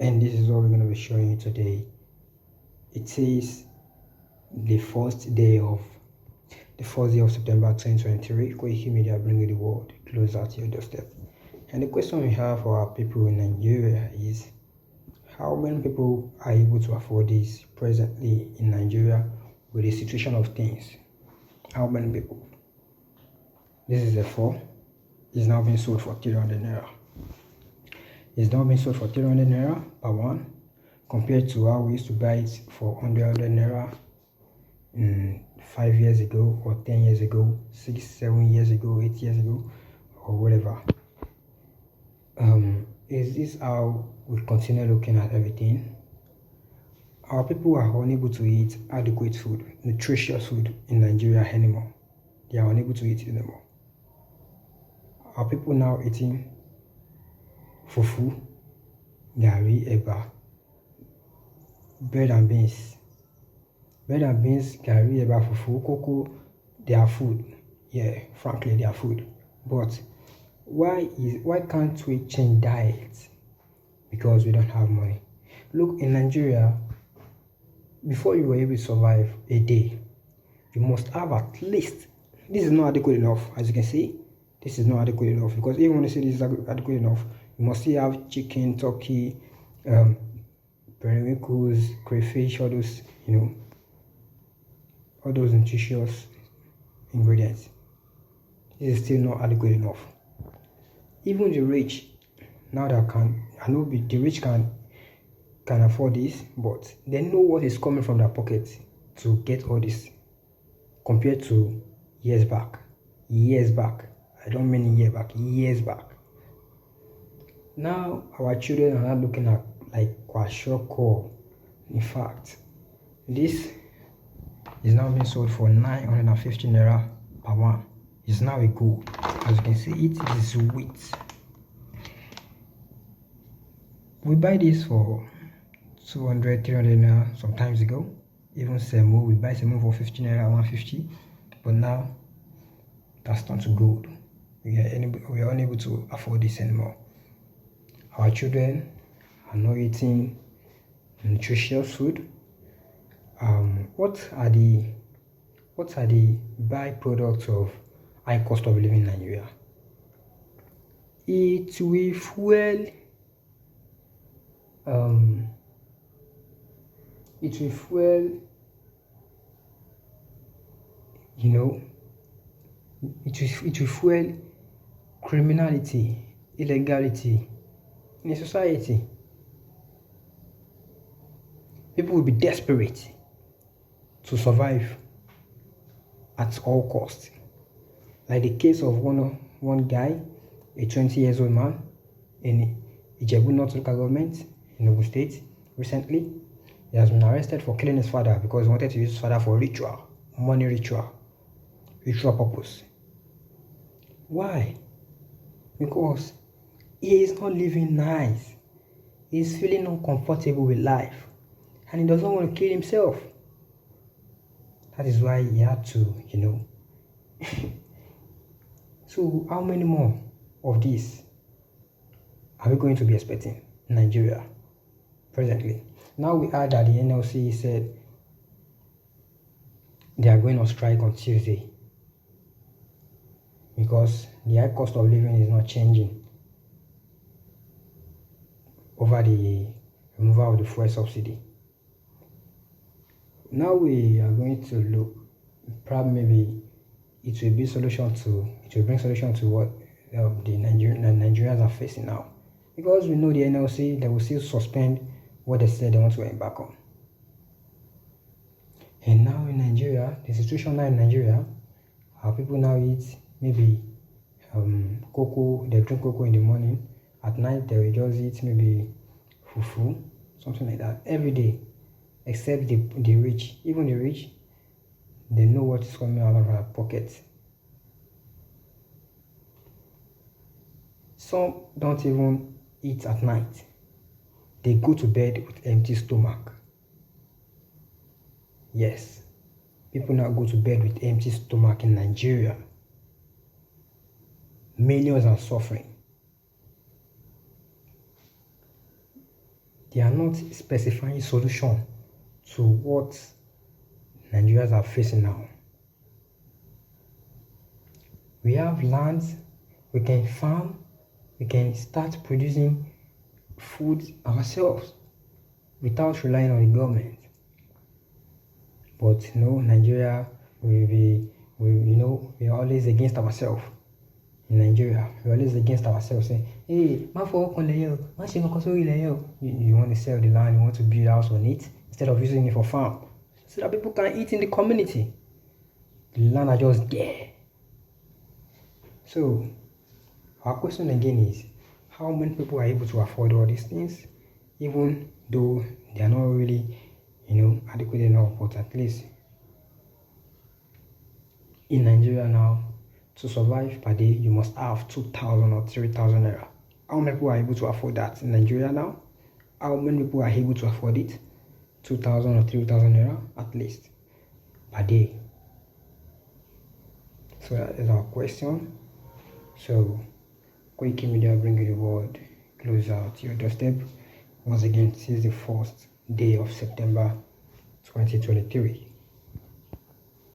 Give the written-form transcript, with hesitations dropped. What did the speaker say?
And this is what we're going to be showing you today. It is the first day of September 2023. Koiki Media bringing the world closer to your doorstep. And the question we have for our people in Nigeria is, how many people are able to afford this presently in Nigeria with the situation of things? How many people? This is a 4. It's now being sold for 300 naira. It's now being sold for 300 naira per one, compared to how we used to buy it for 100 naira 5 years ago, or 10 years ago, 6, 7 years ago, 8 years ago, or whatever. Is this how we continue looking at everything? Our people are unable to eat adequate food, nutritious food in Nigeria anymore. They are unable to eat it anymore. Are people now eating fufu, gari, eba, bread and beans, gari, eba, fufu, cocoa? They are food. Yeah, frankly, they are food. But why can't we change diet? Because we don't have money. Look, in Nigeria, before you were able to survive a day, you must have at least, this is not adequate enough, as you can see. This is not adequate enough, because even when you say this is adequate enough, you must still have chicken, turkey, periwinkles, crayfish, all those, all those nutritious ingredients. This is still not adequate enough. Even the rich, now that I know the rich can afford this, but they know what is coming from their pocket to get all this, compared to years back. I don't mean year back, years back. Now our children are not looking at like kwashiorkor. In fact, this is now being sold for 950 naira per one. It's now a gold. As you can see, it is wheat. We buy this for 200, 300 naira sometimes ago. Even semo, we buy semo for 50 naira, 150. But now that's turned to gold. We are unable to afford this anymore. Our children are not eating nutritious food. What are the byproducts of high cost of living in Nigeria? It will fuel it will fuel criminality, illegality in a society. People will be desperate to survive at all costs. Like the case of one guy, a 20 years old man in Ijebu North local government in Ogun State recently. He has been arrested for killing his father because he wanted to use his father for ritual, money ritual purpose. Why? Because he is not living nice. He is feeling uncomfortable with life, and he doesn't want to kill himself. That is why he had to, So how many more of this are we going to be expecting in Nigeria presently? Now we heard that the NLC said they are going on strike on Tuesday because the high cost of living is not changing over the removal of the fuel subsidy. Now we are going to look, probably maybe it will bring solution to what the Nigerians are facing now. Because we know the NLC, they will still suspend what they said they want to embark on. And now in Nigeria, the situation now in Nigeria, our people now eat maybe cocoa, they drink cocoa in the morning. At night, they will just eat maybe fufu, something like that, every day. Except the rich. Even the rich, they know what is coming out of our pockets. Some don't even eat at night. They go to bed with empty stomach. Yes, people now go to bed with empty stomach in Nigeria. Millions are suffering. they are not specifying solution to what Nigerians are facing now. We have lands, we can farm, we can start producing food ourselves without relying on the government. But no, Nigeria we're always against ourselves. In Nigeria, we're always against ourselves, saying, hey, man for work on the hill, man she you want to sell the land, you want to build a house on it instead of using it for farm. So that people can eat in the community. The land are just there. So our question again is, how many people are able to afford all these things, even though they are not really, adequate enough? But at least in Nigeria now, to survive per day, you must have 2,000 or 3,000 naira. How many people are able to afford that in Nigeria now? How many people are able to afford it? 2,000 or 3,000 naira at least per day. So that is our question. So Koiki Media bringing the world closer to your doorstep. Once again, this is the first day of September 2023.